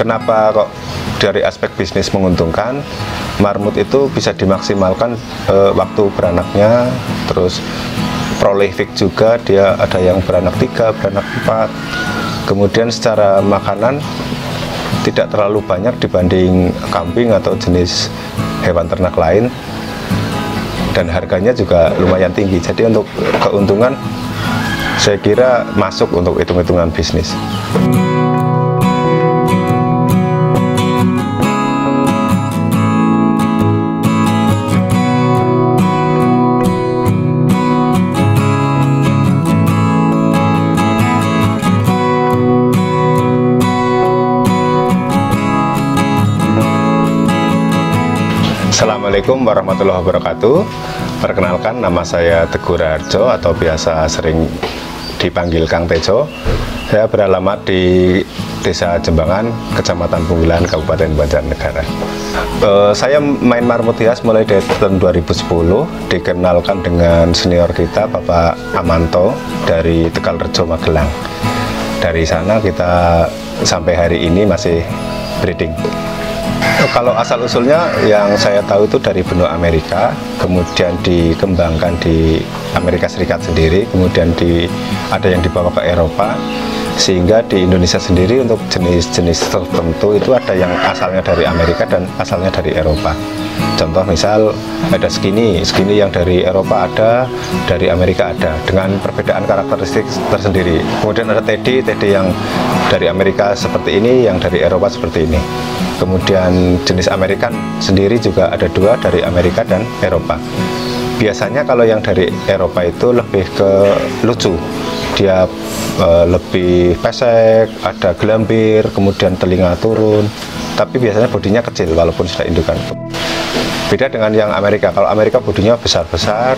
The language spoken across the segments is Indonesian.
Kenapa kok dari aspek bisnis menguntungkan? Marmut itu bisa dimaksimalkan waktu beranaknya, terus prolific juga, dia ada yang beranak 3, beranak 4. Kemudian secara makanan tidak terlalu banyak dibanding kambing atau jenis hewan ternak lain, dan harganya juga lumayan tinggi. Jadi untuk keuntungan saya kira masuk untuk hitung-hitungan bisnis. Assalamualaikum warahmatullahi wabarakatuh. Perkenalkan, nama saya Teguh Raharjo atau biasa sering dipanggil Kang Tejo. Saya beralamat di Desa Jembangan, Kecamatan Punggulan, Kabupaten Banjarnegara. Saya main marmut hias mulai dari tahun 2010, dikenalkan dengan senior kita Bapak Amanto dari Tegalrejo, Magelang. Dari sana kita sampai hari ini masih breeding. Kalau asal-usulnya yang saya tahu itu dari benua Amerika, kemudian dikembangkan di Amerika Serikat sendiri, kemudian ada yang dibawa ke Eropa, sehingga di Indonesia sendiri untuk jenis-jenis tertentu itu ada yang asalnya dari Amerika dan asalnya dari Eropa. Contoh misal ada skinny yang dari Eropa ada, dari Amerika ada, dengan perbedaan karakteristik tersendiri. Kemudian ada teddy yang dari Amerika seperti ini, yang dari Eropa seperti ini. Kemudian jenis Amerikan sendiri juga ada 2, dari Amerika dan Eropa. Biasanya kalau yang dari Eropa itu lebih ke lucu, dia lebih pesek, ada gelambir, kemudian telinga turun, tapi biasanya bodinya kecil walaupun sudah indukan. Beda dengan yang Amerika. Kalau Amerika bodinya besar-besar,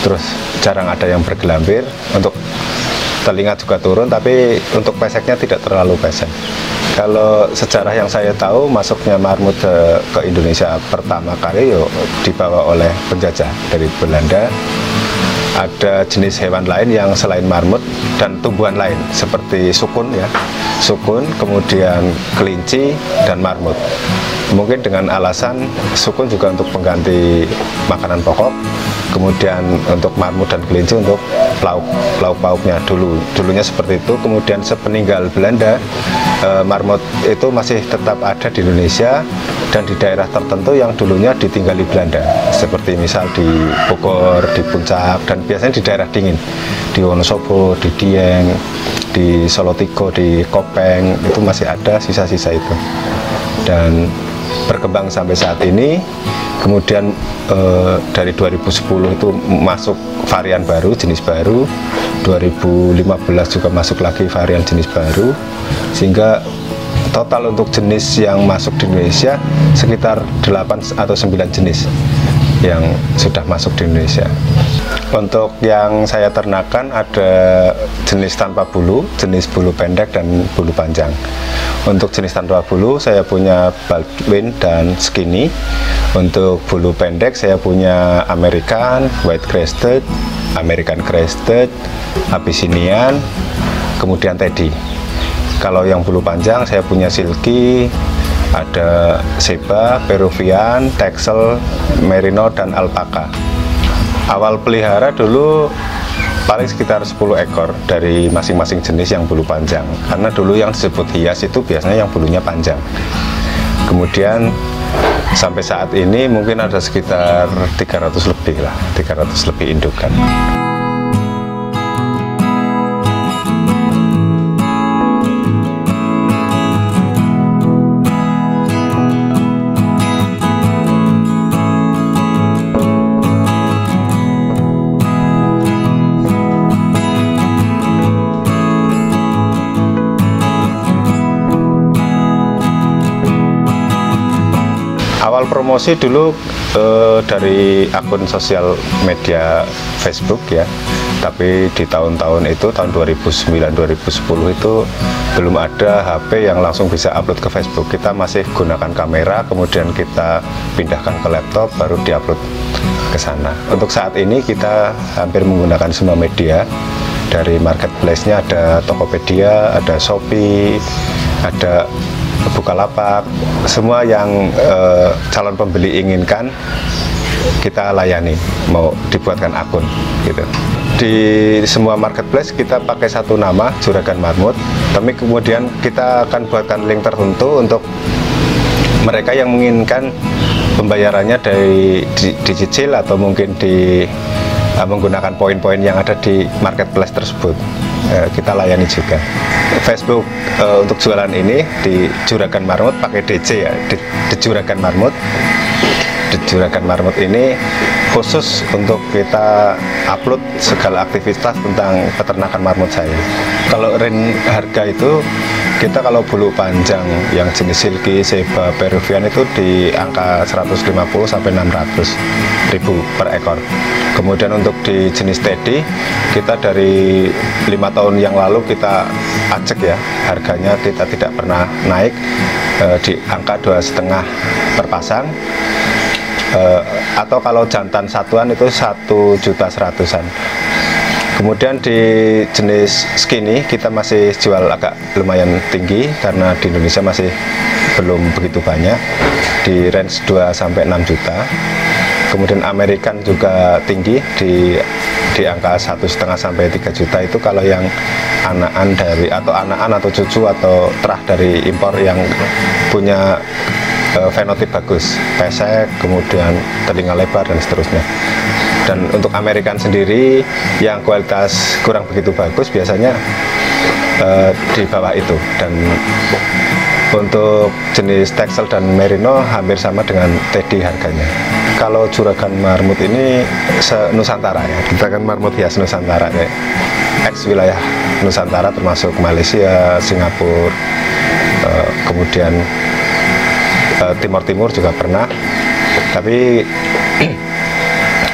terus jarang ada yang bergelambir, untuk telinga juga turun, tapi untuk peseknya tidak terlalu pesek. Kalau sejarah yang saya tahu, masuknya marmut ke Indonesia pertama kali dibawa oleh penjajah dari Belanda. Ada jenis hewan lain yang selain marmut dan tumbuhan lain seperti sukun ya, kemudian kelinci dan marmut. Mungkin dengan alasan sukun juga untuk pengganti makanan pokok, kemudian untuk marmut dan kelinci untuk lauk-pauknya dulunya seperti itu. Kemudian sepeninggal Belanda, marmut itu masih tetap ada di Indonesia dan di daerah tertentu yang dulunya ditinggali Belanda, seperti misal di Bogor, di Puncak, dan biasanya di daerah dingin, di Wonosobo, di Dieng, di Solotigo, di Kopeng, itu masih ada sisa-sisa itu, dan berkembang sampai saat ini. Kemudian dari 2010 itu masuk varian baru, jenis baru. 2015 juga masuk lagi varian jenis baru, sehingga total untuk jenis yang masuk di Indonesia sekitar 8 atau 9 jenis yang sudah masuk di Indonesia. Untuk yang saya ternakan ada jenis tanpa bulu, jenis bulu pendek dan bulu panjang. Untuk jenis tanpa bulu saya punya Baldwin dan Skinny. Untuk bulu pendek saya punya American, White Crested, American Crested, Abyssinian, kemudian Teddy. Kalau yang bulu panjang saya punya Silky, ada Sheba, Peruvian, Texel, Merino, dan Alpaca. Awal pelihara dulu paling sekitar 10 ekor dari masing-masing jenis yang bulu panjang, karena dulu yang disebut hias itu biasanya yang bulunya panjang. Kemudian sampai saat ini mungkin ada sekitar 300 lebih lah, 300 lebih indukan. Awal promosi dulu dari akun sosial media Facebook ya, tapi di tahun-tahun itu, tahun 2009-2010 itu belum ada HP yang langsung bisa upload ke Facebook. Kita masih gunakan kamera, kemudian kita pindahkan ke laptop, baru diupload ke sana. Untuk saat ini kita hampir menggunakan semua media. Dari marketplace-nya ada Tokopedia, ada Shopee, ada Bukalapak, semua yang calon pembeli inginkan kita layani, mau dibuatkan akun gitu. Di semua marketplace kita pakai satu nama, Juragan Marmut, tapi kemudian kita akan buatkan link tertentu untuk mereka yang menginginkan pembayarannya dari dicicil atau mungkin menggunakan poin-poin yang ada di marketplace tersebut. Kita layani juga. Facebook untuk jualan ini di Juragan Marmut pakai DC ya, di Juragan Marmut. Di Juragan Marmut ini khusus untuk kita upload segala aktivitas tentang peternakan marmut saya. Kalau range harga itu kita kalau bulu panjang yang jenis silky, Sheba, Peruvian itu di angka 150 sampai 600 ribu per ekor. Kemudian untuk di jenis teddy kita dari 5 tahun yang lalu kita acek ya, harganya kita tidak pernah naik, di angka 2,5 per pasang. Atau kalau jantan satuan itu 1.100.000-an. Kemudian di jenis skinny kita masih jual agak lumayan tinggi karena di Indonesia masih belum begitu banyak, di range 2 sampai 6 juta. Kemudian American juga tinggi di angka 1,5 sampai 3 juta. Itu kalau yang anakan dari atau cucu atau terah dari impor yang punya fenotip bagus, pesek, kemudian telinga lebar dan seterusnya. Dan untuk American sendiri yang kualitas kurang begitu bagus biasanya di bawah itu. Dan untuk jenis Texel dan Merino hampir sama dengan teddy harganya. Kalau Juragan Marmut ini Nusantara ya, Juragan Marmut hias Nusantara ya, ex wilayah Nusantara termasuk Malaysia, Singapura, kemudian Timur juga pernah, tapi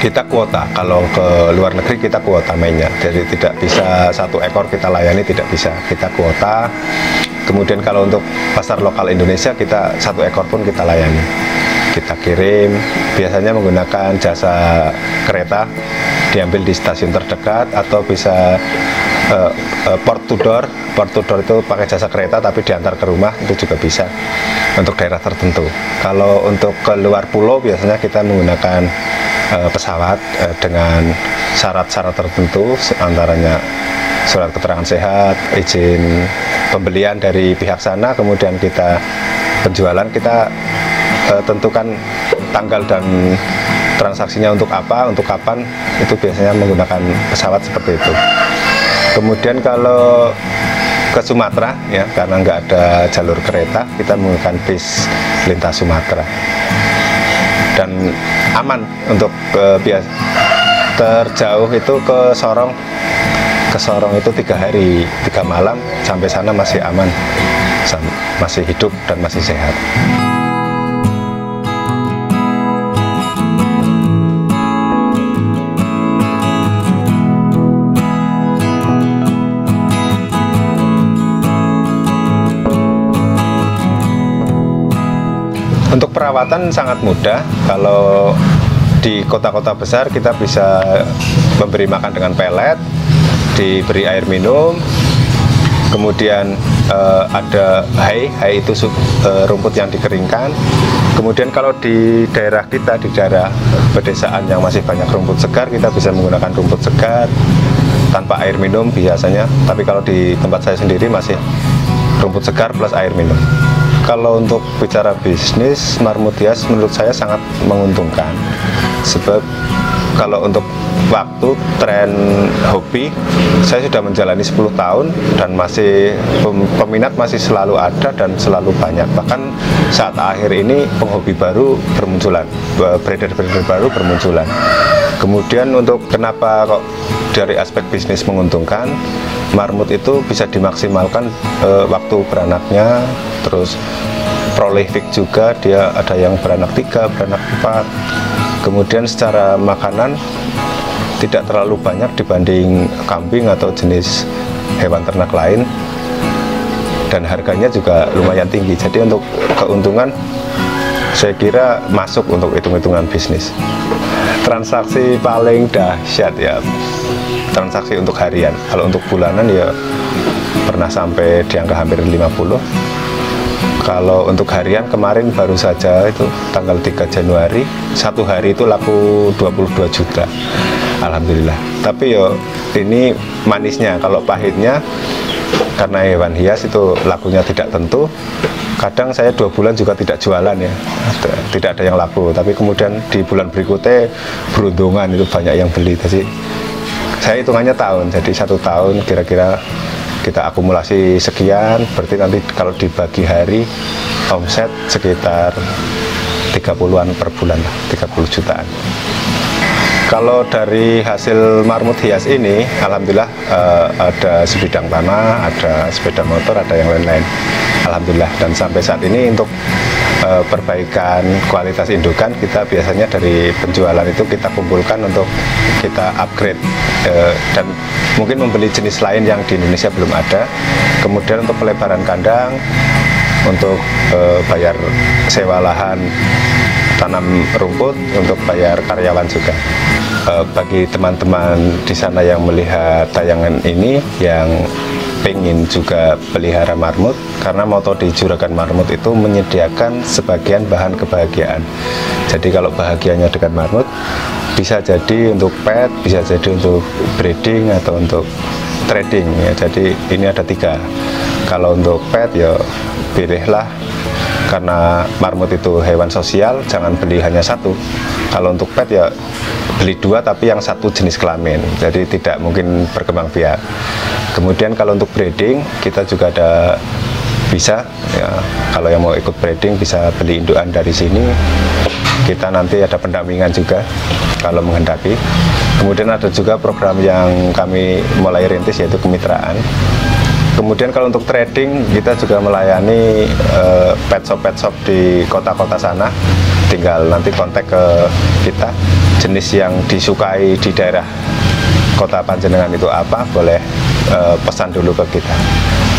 kita kuota. Kalau ke luar negeri kita kuota mainnya, jadi tidak bisa satu ekor kita layani, tidak bisa, kita kuota. Kemudian kalau untuk pasar lokal Indonesia kita satu ekor pun kita layani, kita kirim, biasanya menggunakan jasa kereta, diambil di stasiun terdekat atau bisa port to door itu pakai jasa kereta tapi diantar ke rumah, itu juga bisa untuk daerah tertentu. Kalau untuk ke luar pulau biasanya kita menggunakan pesawat dengan syarat-syarat tertentu, antaranya surat keterangan sehat, izin pembelian dari pihak sana, kemudian kita penjualan kita tentukan tanggal dan transaksinya untuk apa, untuk kapan, itu biasanya menggunakan pesawat seperti itu. Kemudian kalau ke Sumatera ya, karena nggak ada jalur kereta, kita menggunakan bis lintas Sumatera dan aman untuk terjauh itu ke Sorong. Ke Sorong itu 3 hari 3 malam, sampai sana masih aman, masih hidup dan masih sehat. Untuk perawatan sangat mudah. Kalau di kota-kota besar kita bisa memberi makan dengan pelet, diberi air minum, kemudian ada hay itu rumput yang dikeringkan. Kemudian kalau di daerah kita, di daerah pedesaan yang masih banyak rumput segar, kita bisa menggunakan rumput segar tanpa air minum biasanya. Tapi kalau di tempat saya sendiri masih rumput segar plus air minum. Kalau untuk bicara bisnis, marmut hias menurut saya sangat menguntungkan. Sebab kalau untuk waktu tren hobi, saya sudah menjalani 10 tahun dan masih peminat masih selalu ada dan selalu banyak. Bahkan saat akhir ini penghobi baru bermunculan, breeder-breeder baru bermunculan. Kemudian untuk kenapa kok dari aspek bisnis menguntungkan, marmut itu bisa dimaksimalkan waktu beranaknya, terus prolific juga, dia ada yang beranak 3, beranak 4. Kemudian secara makanan tidak terlalu banyak dibanding kambing atau jenis hewan ternak lain, dan harganya juga lumayan tinggi. Jadi untuk keuntungan saya kira masuk untuk hitung-hitungan bisnis. Transaksi paling dahsyat ya, transaksi untuk harian. Kalau untuk bulanan ya pernah sampai di angka hampir 50. Kalau untuk harian kemarin baru saja itu tanggal 3 Januari, satu hari itu laku 22 juta. Alhamdulillah. Tapi yo ini manisnya, kalau pahitnya karena hewan hias itu lakunya tidak tentu. Kadang saya 2 bulan juga tidak jualan ya, tidak ada yang laku. Tapi kemudian di bulan berikutnya beruntungan itu banyak yang beli. Jadi saya hitungannya tahun, jadi 1 tahun kira-kira kita akumulasi sekian, berarti nanti kalau dibagi hari omset sekitar 30-an per bulan, 30 jutaan. Kalau dari hasil marmut hias ini, alhamdulillah ada sebidang tanah, ada sepeda motor, ada yang lain-lain. Alhamdulillah, dan sampai saat ini untuk perbaikan kualitas indukan kita biasanya dari penjualan itu kita kumpulkan untuk kita upgrade dan mungkin membeli jenis lain yang di Indonesia belum ada. Kemudian untuk pelebaran kandang, untuk bayar sewa lahan tanam rumput, untuk bayar karyawan juga. Bagi teman-teman di sana yang melihat tayangan ini yang pengen juga pelihara marmut, karena moto di Juragan Marmut itu menyediakan sebagian bahan kebahagiaan. Jadi kalau bahagianya dengan marmut, bisa jadi untuk pet, bisa jadi untuk breeding atau untuk trading ya. Jadi ini ada 3. Kalau untuk pet ya pilihlah, karena marmut itu hewan sosial, jangan beli hanya 1. Kalau untuk pet ya beli 2 tapi yang 1 jenis kelamin, jadi tidak mungkin berkembang biak. Kemudian kalau untuk breeding kita juga ada, bisa ya, kalau yang mau ikut breeding bisa beli indukan dari sini. Kita nanti ada pendampingan juga kalau menghendaki. Kemudian ada juga program yang kami mulai rintis, yaitu kemitraan. Kemudian kalau untuk trading kita juga melayani pet shop di kota-kota sana. Tinggal nanti kontak ke kita, jenis yang disukai di daerah kota panjenengan itu apa, boleh pesan dulu ke kita.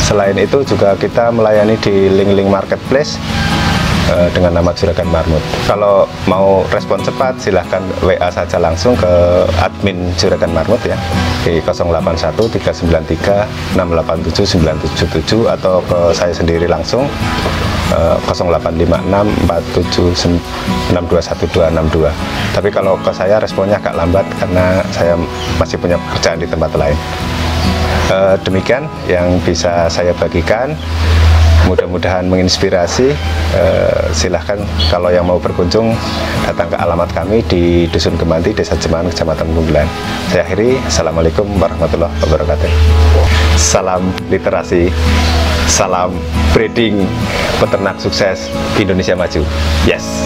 Selain itu juga kita melayani di link-link marketplace dengan nama Juragan Marmut. Kalau mau respon cepat silahkan WA saja langsung ke admin Juragan Marmut ya, di 081 393 687 977, atau ke saya sendiri langsung 0856 47 621262. Tapi kalau ke saya responnya agak lambat karena saya masih punya pekerjaan di tempat lain. Demikian yang bisa saya bagikan, mudah-mudahan menginspirasi. Silahkan kalau yang mau berkunjung datang ke alamat kami di Dusun Gemanti, Desa Jemaan, Kecamatan Bumbelan. Saya akhiri, Assalamualaikum warahmatullahi wabarakatuh. Salam literasi, salam breeding, peternak sukses, Indonesia maju. Yes.